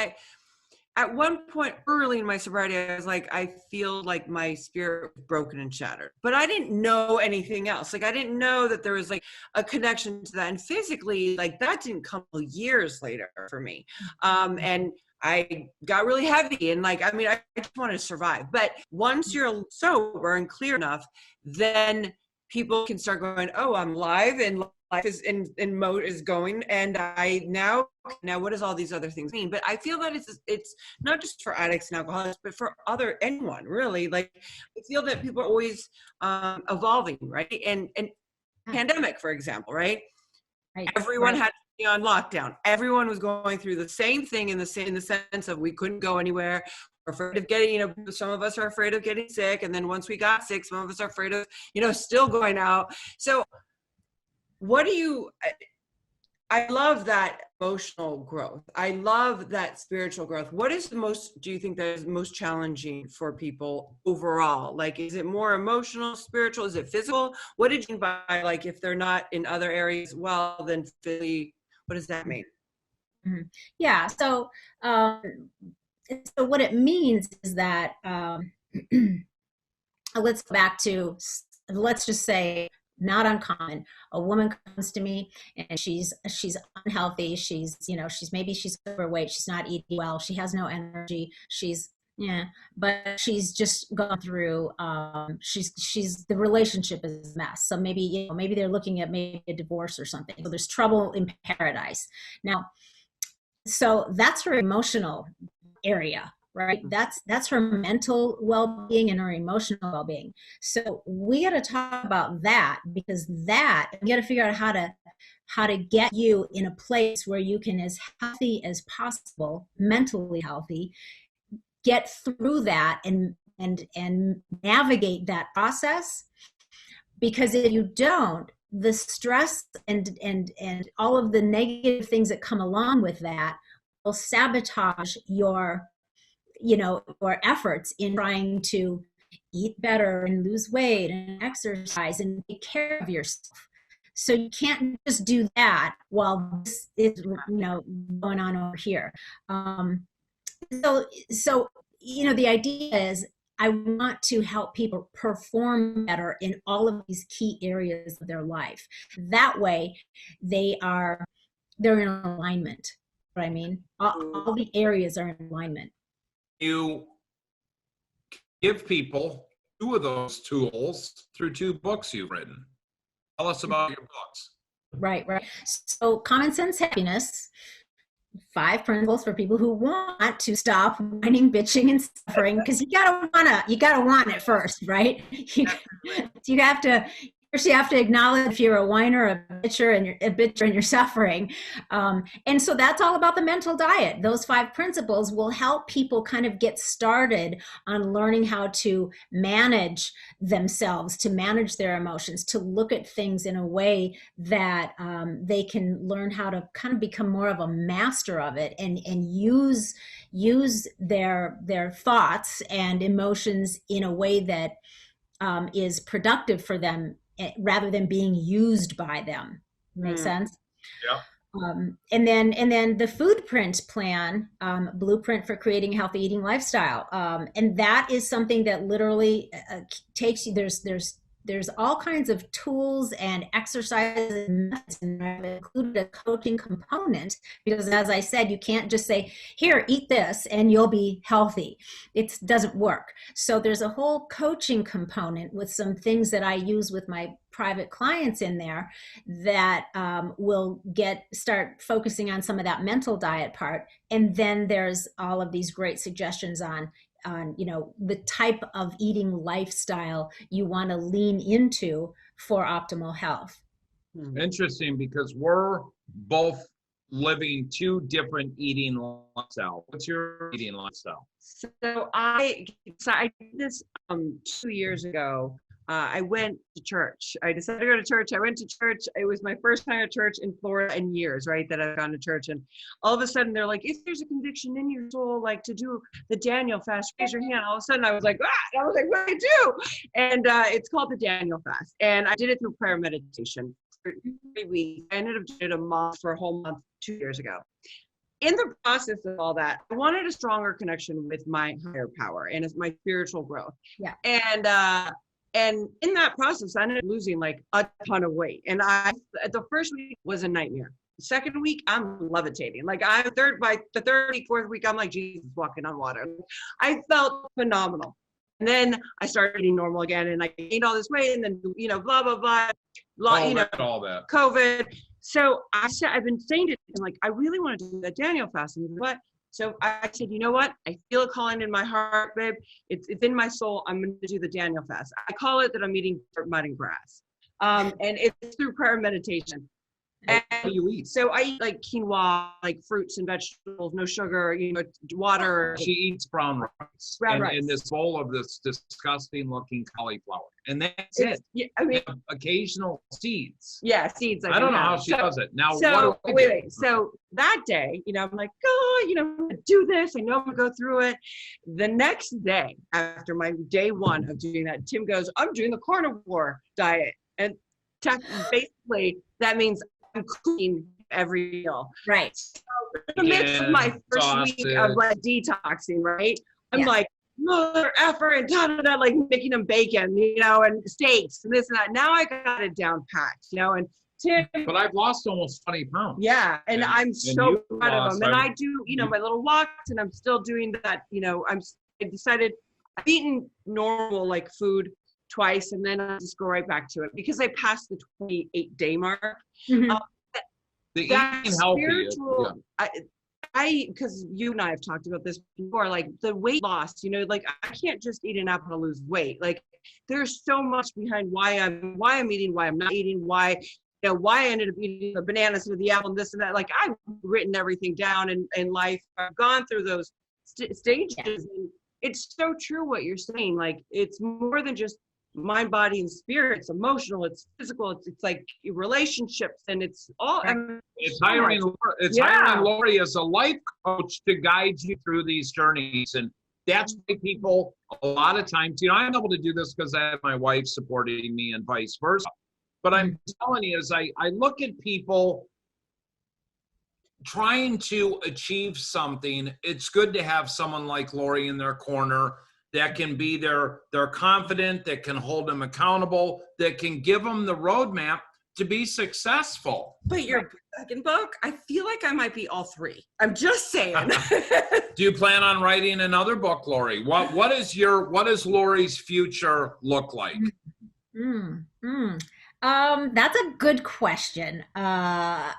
at one point early in my sobriety, I was like, I feel like my spirit was broken and shattered, but I didn't know anything else. Like, I didn't know that there was like a connection to that. And physically, like that didn't come till years later for me. And I got really heavy and like, I mean, I just wanted to survive. But once you're sober and clear enough, then people can start going, oh, I'm alive and life is in mode is going. And I now what does all these other things mean? But I feel that it's not just for addicts and alcoholics, but for anyone really. Like, I feel that people are always evolving, right? And pandemic, for example, right? Everyone had to be on lockdown. Everyone was going through the same thing in the sense of we couldn't go anywhere. We're afraid of getting, some of us are afraid of getting sick. And then once we got sick, some of us are afraid of, still going out. So I love that emotional growth. I love that spiritual growth. What is do you think that is most challenging for people overall? Like, is it more emotional, spiritual? Is it physical? What did you mean by, like, if they're not in other areas, well, then physically, what does that mean? Mm-hmm. Yeah. So what it means is that, let's go back to, let's just say, not uncommon. A woman comes to me and she's unhealthy. She's overweight. She's not eating well. She has no energy. But she's just gone through, the relationship is a mess. So maybe they're looking at maybe a divorce or something. So there's trouble in paradise. Now, so that's her emotional area, right? That's her mental well-being and her emotional well-being. So we got to talk about that, because we got to figure out how to get you in a place where you can, as healthy as possible, mentally healthy, get through that and navigate that process. Because if you don't, the stress and all of the negative things that come along with that will sabotage your efforts in trying to eat better and lose weight and exercise and take care of yourself. So you can't just do that while this is, going on over here. So the idea is, I want to help people perform better in all of these key areas of their life. That way they're in alignment. What I mean, all the areas are in alignment. You give people 2 of those tools through 2 books you've written. Tell us about your books. Right. So, Common Sense Happiness, 5 principles for people who want to stop whining, bitching, and suffering. Because you gotta want it first, right? You have to. First, you have to acknowledge if you're a whiner, a bitcher, and you're suffering. And so that's all about the mental diet. Those 5 principles will help people kind of get started on learning how to manage themselves, to manage their emotions, to look at things in a way that they can learn how to kind of become more of a master of it and use their thoughts and emotions in a way that is productive for them, rather than being used by them. Make sense? Yeah. And then the foodprint plan, blueprint for creating a healthy eating lifestyle. And that is something that literally takes you, there's all kinds of tools and exercises and methods, and I've included a coaching component, because as I said, you can't just say, here, eat this and you'll be healthy. It doesn't work. So there's a whole coaching component with some things that I use with my private clients in there that will start focusing on some of that mental diet part. And then there's all of these great suggestions on the type of eating lifestyle you want to lean into for optimal health. Interesting, because we're both living 2 different eating lifestyles. What's your eating lifestyle? So I did this 2 years ago. I went to church. I decided to go to church. I went to church. It was my first time at church in Florida in years, right, that I've gone to church. And all of a sudden they're like, if there's a conviction in your soul, like to do the Daniel fast, raise your hand. All of a sudden I was like, I was like, what do I do? And it's called the Daniel fast. And I did it through prayer meditation for 3 weeks. I ended up doing it a whole month 2 years ago. in the process of all that, I wanted a stronger connection with my higher power and it's my spiritual growth. Yeah. And in that process, I ended up losing like a ton of weight. And the first week was a nightmare. The second week, I'm levitating. Like by the third week, fourth week, I'm like Jesus walking on water. I felt phenomenal. And then I started eating normal again, and I gained all this weight, and then blah blah blah, all that COVID. So I've been saying to him, like, I really want to do that Daniel fast. And what? So I said, you know what? I feel a calling in my heart, babe. It's in my soul. I'm going to do the Daniel fast. I call it that I'm eating dirt, mud, and grass. And it's through prayer and meditation. What do you eat? So I eat like quinoa, like fruits and vegetables, no sugar, water. She eats brown rice. Brown rice. In this bowl of this disgusting looking cauliflower. And that's it. Yeah, I mean, occasional seeds. Yeah, seeds. I don't know how she does it. Now, so, wait. So that day, I'm like, I'm going to do this. I know I'm going to go through it. The next day, after my day one of doing that, Tim goes, I'm doing the carnivore diet. And basically, that means I'm cooking every meal. Right. So in the midst of my first week of like detoxing, right? I'm like, mother effer and like making them bacon, and steaks and this and that. Now I got it down packed, and Tim. But I've lost almost 20 pounds. Yeah, and I'm so proud of them. And I do, Mm-hmm. my little walks, and I'm still doing that. I decided I've eaten normal like food twice, and then I just go right back to it because I passed the 28-day mark. Mm-hmm. The eating healthy. Because you and I have talked about this before, like the weight loss, like I can't just eat an apple to lose weight. Like there's so much behind why I'm eating, why I'm not eating, why I ended up eating the bananas instead of the apple and this and that. Like I've written everything down in life. I've gone through those stages. Yeah. And it's so true what you're saying. Like it's more than just mind, body, and spirit. It's emotional, it's physical, it's like relationships, and it's all. It's hiring Loree as a life coach to guide you through these journeys, and that's why people a lot of times, I'm able to do this because I have my wife supporting me and vice versa. But I'm telling you, as I look at people trying to achieve something, it's good to have someone like Loree in their corner that can be they're confident, that can hold them accountable, that can give them the roadmap to be successful. But your second book, I feel like I might be all three. I'm just saying. Do you plan on writing another book, Loree? What is Loree's future look like? That's a good question. I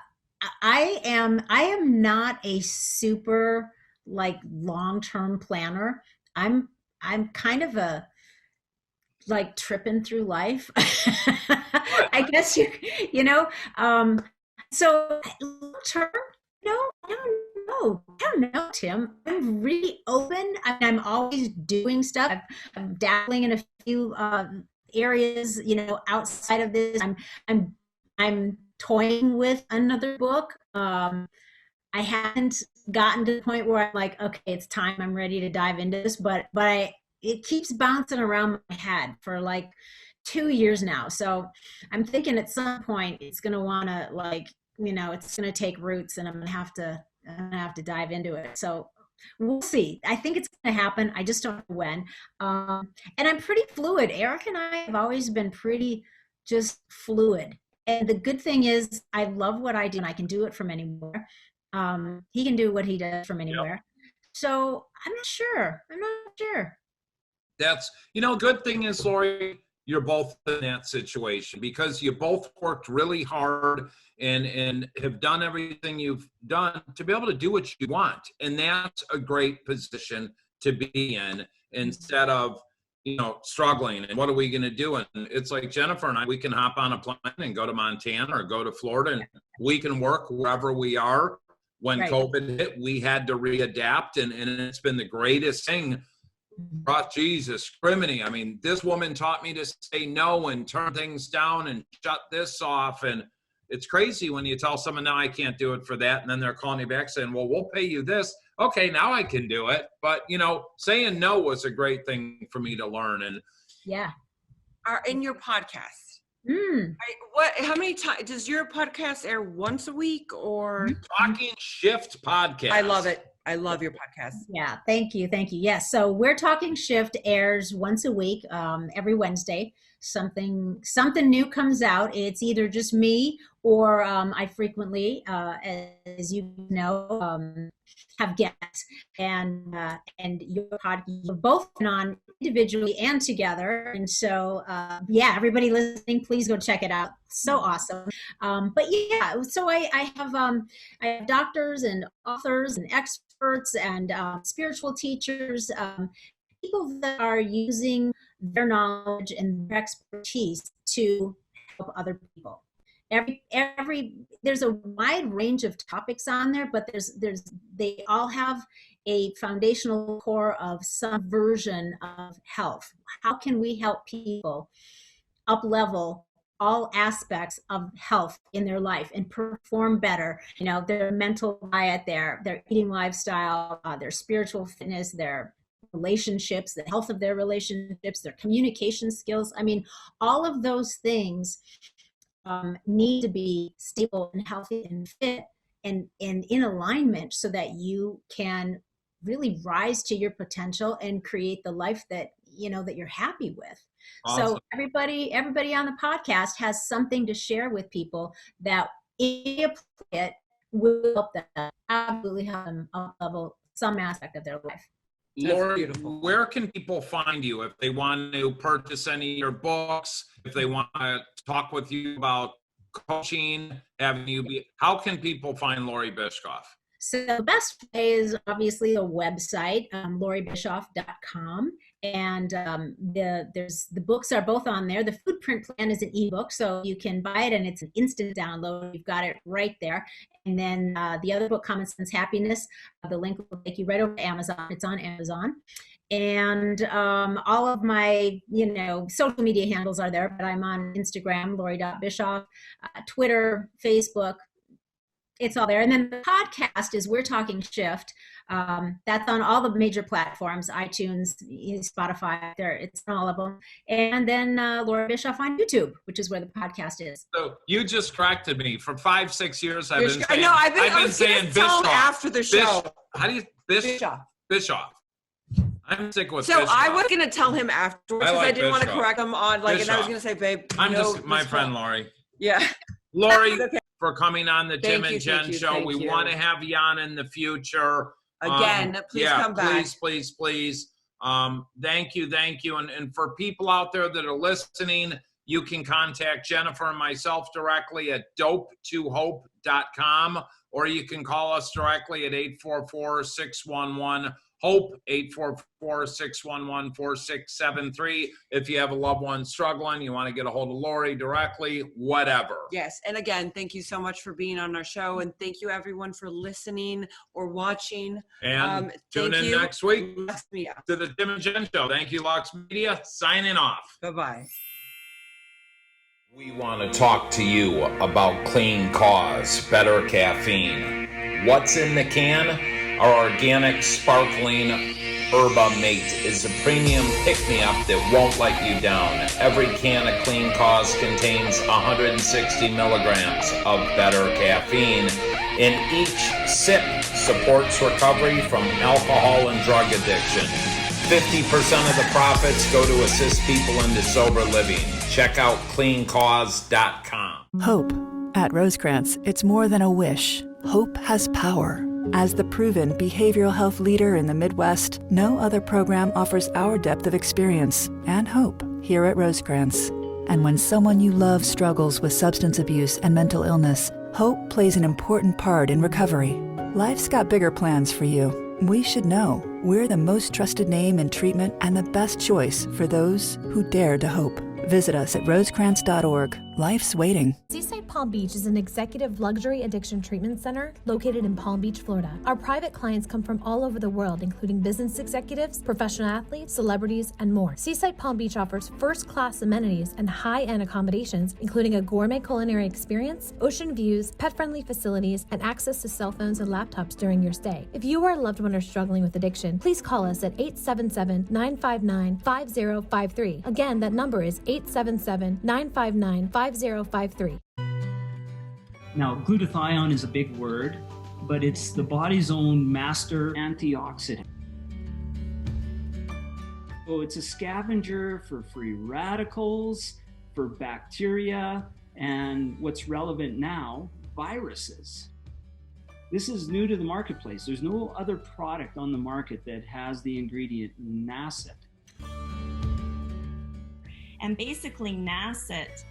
am not a super like long-term planner. I'm kind of a like tripping through life. I guess so long term, I don't know, Tim. I'm really open. I'm always doing stuff. I'm dabbling in a few areas, outside of this. I'm toying with another book. I haven't gotten to the point where I'm like, okay, it's time. I'm ready to dive into this, but it keeps bouncing around my head for like 2 years now. So I'm thinking at some point it's going to want to it's going to take roots, and I'm going to have to dive into it. So we'll see. I think it's going to happen. I just don't know when. And I'm pretty fluid. Eric and I have always been pretty just fluid. And the good thing is I love what I do, and I can do it from anywhere. He can do what he does from anywhere. Yep. So I'm not sure. That's, good thing is, Loree, you're both in that situation because you both worked really hard and have done everything you've done to be able to do what you want. And that's a great position to be in instead of, struggling. And what are we going to do? And it's like Jennifer and I, we can hop on a plane and go to Montana or go to Florida, and we can work wherever we are. When COVID hit, we had to readapt, and it's been the greatest thing. Oh, Jesus, criminy. I mean, this woman taught me to say no and turn things down and shut this off. And it's crazy when you tell someone, no, I can't do it for that. And then they're calling you back saying, well, we'll pay you this. Okay, now I can do it. But, saying no was a great thing for me to learn. And in your podcast, How many times does your podcast air? Once a week or? Talking Shift podcast. I love it. I love your podcast. Yeah, thank you. Yes, so We're Talking Shift airs once a week, every Wednesday. Something new comes out. It's either just me or I frequently, as you know, have guests, and you're both on individually and together. And so, everybody listening, please go check it out. So awesome. But yeah, so I have doctors and authors and experts and spiritual teachers, people that are using their knowledge and their expertise to help other people. There's a wide range of topics on there, but they all have a foundational core of some version of health. How can we help people up level all aspects of health in their life and perform better? Their mental diet, their eating lifestyle, their spiritual fitness, their relationships, the health of their relationships, their communication skills. I mean, all of those things need to be stable and healthy and fit and in alignment so that you can really rise to your potential and create the life that you're happy with. Awesome. So everybody on the podcast has something to share with people that if you apply it will help them, absolutely help them up level some aspect of their life. Loree, where can people find you if they want to purchase any of your books, if they want to talk with you about coaching, how can people find Loree Bischoff? So the best way is obviously a website, loreebischoff.com. And the books are both on there. The Food Print Plan is an ebook, so you can buy it and it's an instant download. You've got it right there. And then the other book, Common Sense Happiness, the link will take you right over to Amazon. It's on Amazon. And all of my, social media handles are there, but I'm on Instagram, Loree.Bischoff, Twitter, Facebook. It's all there. And then the podcast is We're Talking Shift. That's on all the major platforms, iTunes, Spotify, it's on all of them. And then Loree Bischoff on YouTube, which is where the podcast is. So you just corrected me. For 5-6 years, I've been saying Bischoff. After the show. How do you, Bischoff. Bischoff. I'm sick with So Bischoff. I was going to tell him afterwards because I didn't want to correct him on, Bischoff. And I was going to say, babe, I'm just my friend, Loree. Yeah. Loree, okay. For coming on the Tim and Jenn show. We want to have you on in the future. Again, please come back. Please. Thank you. And for people out there that are listening, you can contact Jennifer and myself directly at dope2hope.com, or you can call us directly at 844-611 HOPE, 844-611-4673. If you have a loved one struggling, you want to get a hold of Loree directly, whatever. Yes. And again, thank you so much for being on our show. And thank you everyone for listening or watching. And tune in next week to the Tim and Jenn show. Thank you, Lux Media. Signing off. Bye-bye. We want to talk to you about Clean Cause, better caffeine. What's in the can? Our organic, sparkling Herba Mate is a premium pick-me-up that won't let you down. Every can of Clean Cause contains 160 milligrams of better caffeine, and each sip supports recovery from alcohol and drug addiction. 50% of the profits go to assist people into sober living. Check out cleancause.com. Hope. At Rosecrans, it's more than a wish. Hope has power. As the proven behavioral health leader in the Midwest, no other program offers our depth of experience and hope here at Rosecrans. And when someone you love struggles with substance abuse and mental illness, hope plays an important part in recovery. Life's got bigger plans for you. We should know. We're the most trusted name in treatment and the best choice for those who dare to hope. Visit us at rosecrans.org. life's waiting. Seaside Palm Beach is an executive luxury addiction treatment center located in Palm Beach, Florida. Our private clients come from all over the world, including business executives, professional athletes, celebrities, and more. Seaside Palm Beach offers first-class amenities and high-end accommodations, including a gourmet culinary experience, ocean views, pet-friendly facilities, and access to cell phones and laptops during your stay. If you or a loved one are struggling with addiction, please call us at 877-959-5053. Again, that number is 877-959-5053. Now, glutathione is a big word, but it's the body's own master antioxidant. So it's a scavenger for free radicals, for bacteria, and what's relevant now, viruses. This is new to the marketplace. There's no other product on the market that has the ingredient NACET. And basically NACET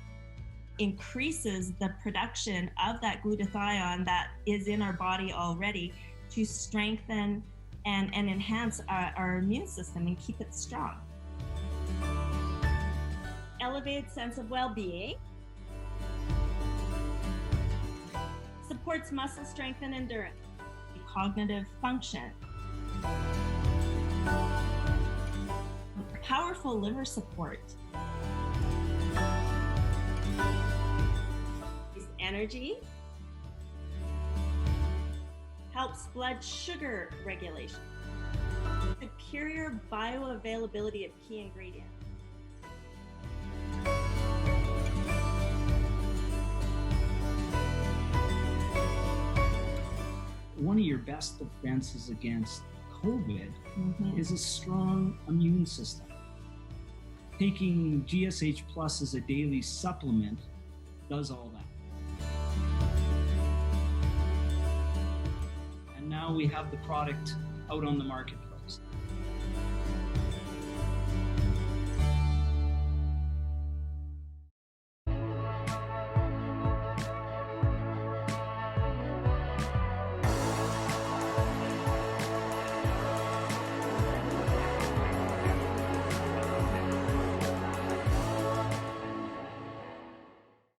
increases the production of that glutathione that is in our body already to strengthen and enhance our immune system and keep it strong. Elevated sense of well-being. Supports muscle strength and endurance. Cognitive function. Powerful liver support. Energy. Helps blood sugar regulation. Superior bioavailability of key ingredients. One of your best defenses against COVID is a strong immune system. Taking GSH Plus as a daily supplement does all that. And now we have the product out on the marketplace.